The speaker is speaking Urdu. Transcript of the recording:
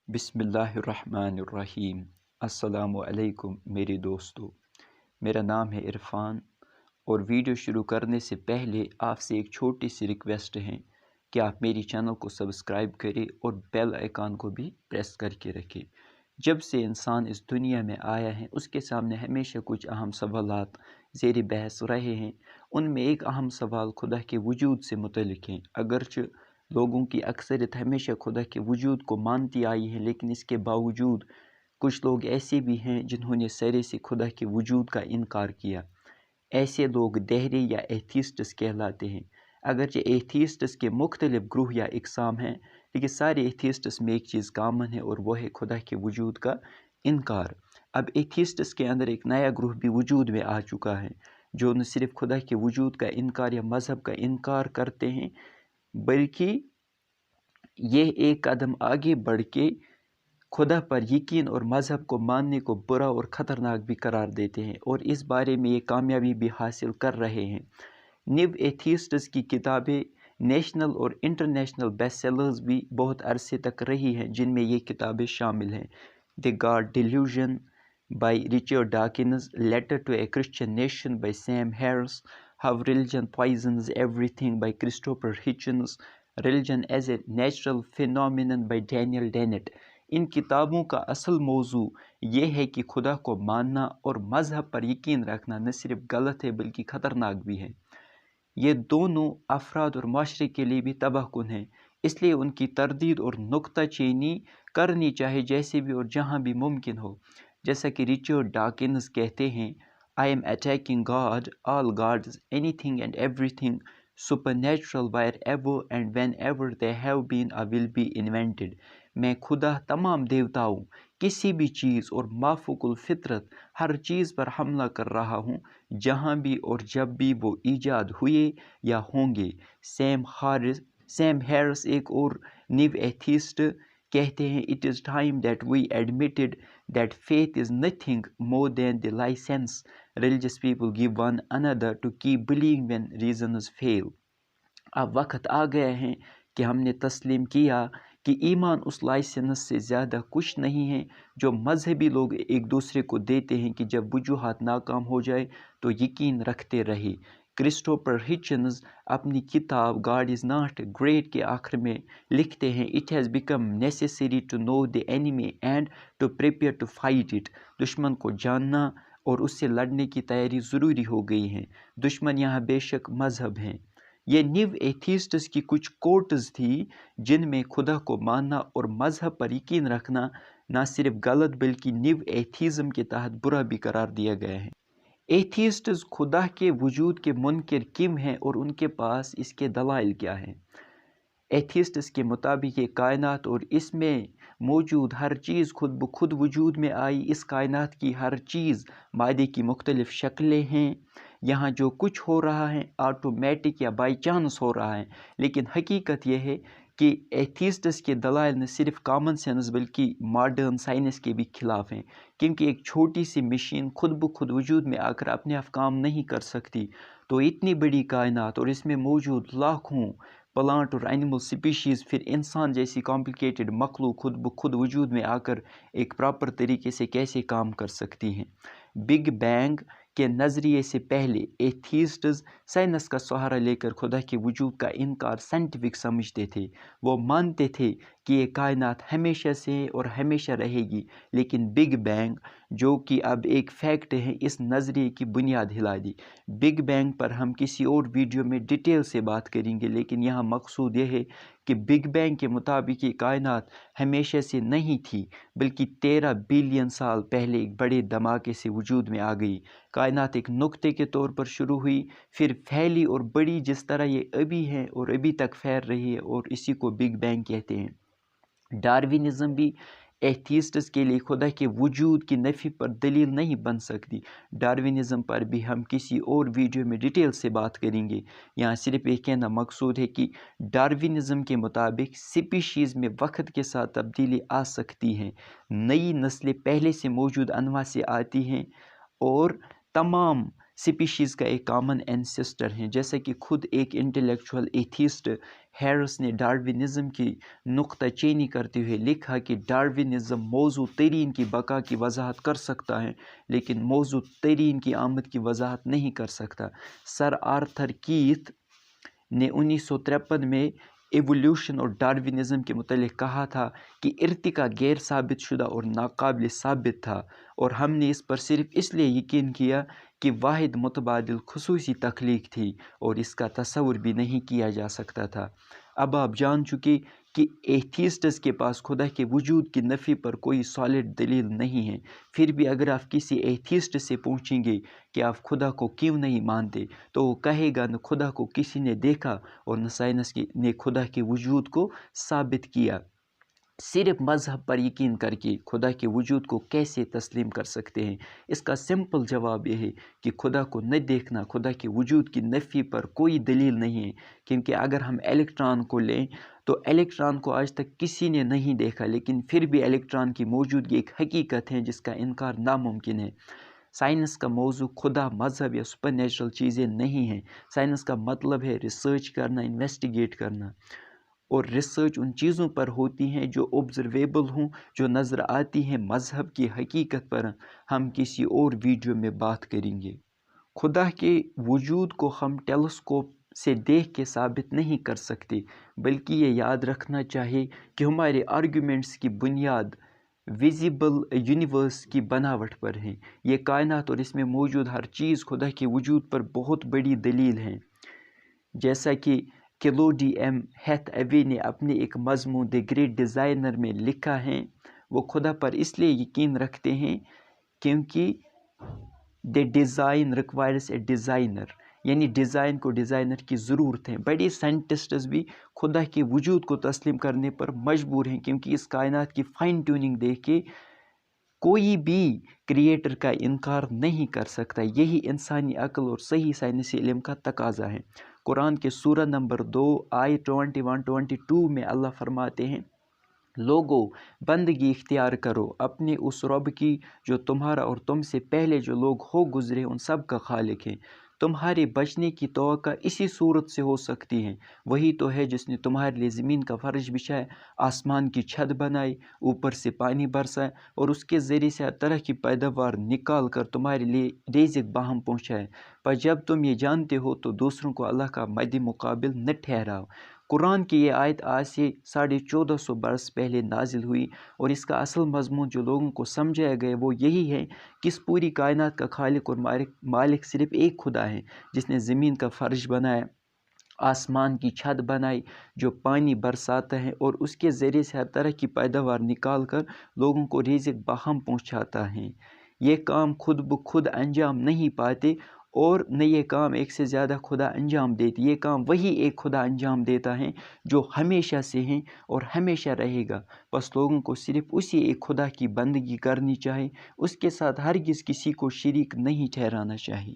بسم اللہ الرحمن الرحیم۔ السلام علیکم میرے دوستو، میرا نام ہے عرفان اور ویڈیو شروع کرنے سے پہلے آپ سے ایک چھوٹی سی ریکویسٹ ہے کہ آپ میری چینل کو سبسکرائب کریں اور بیل آئیکن کو بھی پریس کر کے رکھیں۔ جب سے انسان اس دنیا میں آیا ہے اس کے سامنے ہمیشہ کچھ اہم سوالات زیر بحث رہے ہیں۔ ان میں ایک اہم سوال خدا کے وجود سے متعلق ہے۔ اگرچہ لوگوں کی اکثریت ہمیشہ خدا کے وجود کو مانتی آئی ہے، لیکن اس کے باوجود کچھ لوگ ایسے بھی ہیں جنہوں نے سرے سے خدا کے وجود کا انکار کیا۔ ایسے لوگ دہری یا ایتھیسٹس کہلاتے ہیں۔ اگرچہ ایتھیسٹس کے مختلف گروہ یا اقسام ہیں، لیکن سارے ایتھیسٹس میں ایک چیز کامن ہے اور وہ ہے خدا کے وجود کا انکار۔ اب ایتھیسٹس کے اندر ایک نیا گروہ بھی وجود میں آ چکا ہے، جو نہ صرف خدا کے وجود کا انکار یا مذہب کا انکار کرتے ہیں، بلکہ یہ ایک قدم آگے بڑھ کے خدا پر یقین اور مذہب کو ماننے کو برا اور خطرناک بھی قرار دیتے ہیں، اور اس بارے میں یہ کامیابی بھی حاصل کر رہے ہیں۔ نیو ایتھیسٹس کی کتابیں نیشنل اور انٹرنیشنل بیسٹ سیلرز بھی بہت عرصے تک رہی ہیں، جن میں یہ کتابیں شامل ہیں: the God delusion by Richard Dawkins, letter to a Christian nation by Sam Harris, how religion poisons every thing by Christopher Hitchens, religion is a natural phenomenon by Daniel Dennett. ان کتابوں کا اصل موضوع یہ ہے کہ خدا کو ماننا اور مذہب پر یقین رکھنا نہ صرف غلط ہے بلکہ خطرناک بھی ہے۔ یہ دونوں افراد اور معاشرے کے لیے بھی تباہ کن ہیں، اس لیے ان کی تردید اور نکتہ چینی کرنی چاہیے جیسے بھی اور جہاں بھی ممکن ہو۔ جیسا کہ رچرڈ ڈاکنز کہتے ہیں: I am attacking God, all gods, anything and everything supernatural wherever and whenever they have been or will be invented۔ میں خدا، تمام دیوتاؤں، کسی بھی چیز اور مافوق الفطرت ہر چیز پر حملہ کر رہا ہوں، جہاں بھی اور جب بھی وہ ایجاد ہوئے یا ہوں گے۔ سیم ہیرس ایک اور نیو ایتھیسٹ کہتے ہیں: It is time that we admitted that faith is nothing more than the license religious people give one another to keep believing when reasons fail۔ اب وقت آ گیا ہے کہ ہم نے تسلیم کیا کہ ایمان اس لائسنس سے زیادہ کچھ نہیں ہے جو مذہبی لوگ ایک دوسرے کو دیتے ہیں کہ جب وجوہات ناکام ہو جائے تو یقین رکھتے رہے۔ کرسٹوفر ہچنز اپنی کتاب گاڈ از ناٹ گریٹ کے آخر میں لکھتے ہیں: It has become necessary to know the enemy and to prepare to fight it۔ دشمن کو جاننا اور اس سے لڑنے کی تیاری ضروری ہو گئی ہے۔ دشمن یہاں بے شک مذہب ہیں۔ یہ نیو ایتھیسٹس کی کچھ کوٹز تھی جن میں خدا کو ماننا اور مذہب پر یقین رکھنا نہ صرف غلط بلکہ نیو ایتھیزم کے تحت برا بھی قرار دیا گیا ہے۔ ایتھیسٹس خدا کے وجود کے منکر کم ہیں اور ان کے پاس اس کے دلائل کیا ہیں؟ ایتھیسٹس کے مطابق یہ کائنات اور اس میں موجود ہر چیز خود بخود وجود میں آئی۔ اس کائنات کی ہر چیز مادے کی مختلف شکلیں ہیں۔ یہاں جو کچھ ہو رہا ہے آٹومیٹک یا بائی چانس ہو رہا ہے، لیکن حقیقت یہ ہے کہ ایتھیسٹس کے دلائل نہ صرف کامن سینس بلکہ ماڈرن سائنس کے بھی خلاف ہیں، کیونکہ ایک چھوٹی سی مشین خود بخود وجود میں آ کر اپنے آپ کام نہیں کر سکتی، تو اتنی بڑی کائنات اور اس میں موجود لاکھوں پلانٹ اور اینیمل سپیشیز، پھر انسان جیسی کمپلیکیٹڈ مخلوق خود بخود وجود میں آ کر ایک پراپر طریقے سے کیسے کام کر سکتی ہیں؟ بگ بینگ کے نظریے سے پہلے ایتھیسٹز سائنس کا سہارا لے کر خدا کے وجود کا انکار سائنٹیفک سمجھتے تھے۔ وہ مانتے تھے کہ یہ کائنات ہمیشہ سے اور ہمیشہ رہے گی، لیکن بگ بینگ جو کہ اب ایک فیکٹ ہے اس نظریے کی بنیاد ہلا دی۔ بگ بینگ پر ہم کسی اور ویڈیو میں ڈیٹیل سے بات کریں گے، لیکن یہاں مقصود یہ ہے کہ بگ بینگ کے مطابق یہ کائنات ہمیشہ سے نہیں تھی بلکہ 13 بلین سال پہلے ایک بڑے دھماکے سے وجود میں آ گئی۔ کائنات ایک نقطے کے طور پر شروع ہوئی، پھر پھیلی اور بڑی جس طرح یہ ابھی ہے اور ابھی تک پھیل رہی ہے، اور اسی کو بگ بینگ کہتے ہیں۔ ڈاروینزم بھی ایتھیسٹس کے لیے خدا کے وجود کی نفی پر دلیل نہیں بن سکتی۔ ڈاروینزم پر بھی ہم کسی اور ویڈیو میں ڈیٹیل سے بات کریں گے۔ یہاں صرف یہ کہنا مقصود ہے کہ ڈاروینزم کے مطابق سپیشیز میں وقت کے ساتھ تبدیلی آ سکتی ہے، نئی نسلیں پہلے سے موجود انواع سے آتی ہیں اور تمام سپیشیز کا ایک کامن اینسسٹر ہیں، جیسا کہ خود ایک انٹلیکچوئل ایتھیسٹ ہیرس نے ڈارونزم کی نقطہ چینی کرتے ہوئے لکھا کہ ڈارونزم موضوع ترین کی بقا کی وضاحت کر سکتا ہے لیکن موضوع ترین کی آمد کی وضاحت نہیں کر سکتا۔ سر آرتھر کیتھ نے 1953 میں ایولیوشن اور ڈارونزم کے متعلق کہا تھا کہ ارتقاء غیر ثابت شدہ اور ناقابل ثابت تھا، اور ہم نے اس پر صرف اس لیے یقین کیا کہ واحد متبادل خصوصی تخلیق تھی اور اس کا تصور بھی نہیں کیا جا سکتا تھا۔ اب آپ جان چکے کہ ایتھیسٹس کے پاس خدا کے وجود کی نفی پر کوئی سالڈ دلیل نہیں ہے، پھر بھی اگر آپ کسی ایتھیسٹ سے پوچھیں گے کہ آپ خدا کو کیوں نہیں مانتے تو وہ کہے گا نہ خدا کو کسی نے دیکھا اور نہ سائنس نے خدا کے وجود کو ثابت کیا۔ صرف مذہب پر یقین کر کے خدا کے وجود کو کیسے تسلیم کر سکتے ہیں؟ اس کا سمپل جواب یہ ہے کہ خدا کو نہ دیکھنا خدا کے وجود کی نفی پر کوئی دلیل نہیں ہے، کیونکہ اگر ہم الیکٹران کو لیں تو الیکٹران کو آج تک کسی نے نہیں دیکھا، لیکن پھر بھی الیکٹران کی موجودگی ایک حقیقت ہے جس کا انکار ناممکن ہے۔ سائنس کا موضوع خدا، مذہب یا سپر نیچرل چیزیں نہیں ہیں۔ سائنس کا مطلب ہے ریسرچ کرنا، انویسٹیگیٹ کرنا، اور ریسرچ ان چیزوں پر ہوتی ہیں جو آبزرویبل ہوں، جو نظر آتی ہیں۔ مذہب کی حقیقت پر ہم کسی اور ویڈیو میں بات کریں گے۔ خدا کے وجود کو ہم ٹیلیسکوپ سے دیکھ کے ثابت نہیں کر سکتے، بلکہ یہ یاد رکھنا چاہیے کہ ہمارے آرگیومنٹس کی بنیاد ویزیبل یونیورس کی بناوٹ پر ہے۔ یہ کائنات اور اس میں موجود ہر چیز خدا کے وجود پر بہت بڑی دلیل ہے، جیسا کہ کلوڈی ایم ہیتھ اوے نے اپنے ایک مضمون دی گریٹ ڈیزائنر میں لکھا ہے۔ وہ خدا پر اس لیے یقین رکھتے ہیں کیونکہ the design requires a designer, یعنی ڈیزائن کو ڈیزائنر کی ضرورت ہے۔ بڑے سائنٹسٹس بھی خدا کے وجود کو تسلیم کرنے پر مجبور ہیں، کیونکہ اس کائنات کی فائن ٹیوننگ دیکھ کے کوئی بھی کریٹر کا انکار نہیں کر سکتا۔ یہی انسانی عقل اور صحیح سائنسی علم کا تقاضا ہے۔ قرآن کے سورہ نمبر 2 آیت 21-22 میں اللہ فرماتے ہیں، لوگو بندگی اختیار کرو اپنے اس رب کی جو تمہارا اور تم سے پہلے جو لوگ ہو گزرے ان سب کا خالق ہے۔ تمہارے بچنے کی توقع اسی صورت سے ہو سکتی ہے، وہی تو ہے جس نے تمہارے لیے زمین کا فرش بچھائے، آسمان کی چھت بنائی، اوپر سے پانی برسائے اور اس کے ذریعے سے ہر طرح کی پیداوار نکال کر تمہارے لیے رزق باہم پہنچائے۔ پر جب تم یہ جانتے ہو تو دوسروں کو اللہ کا مد مقابل نہ ٹھہراؤ۔ قرآن کی یہ آیت آج سے 1450 برس پہلے نازل ہوئی، اور اس کا اصل مضمون جو لوگوں کو سمجھایا گیا وہ یہی ہے کہ اس پوری کائنات کا خالق اور مالک صرف ایک خدا ہے، جس نے زمین کا فرش بنایا، آسمان کی چھت بنائی جو پانی برساتا ہے اور اس کے ذریعے سے ہر طرح کی پیداوار نکال کر لوگوں کو رزق باہم پہنچاتا ہے۔ یہ کام خود بخود انجام نہیں پاتے، اور نہ یہ کام ایک سے زیادہ خدا انجام دیتے، یہ کام وہی ایک خدا انجام دیتا ہے جو ہمیشہ سے ہیں اور ہمیشہ رہے گا۔ بس لوگوں کو صرف اسی ایک خدا کی بندگی کرنی چاہیے، اس کے ساتھ ہرگز کسی کو شریک نہیں ٹھہرانا چاہیے۔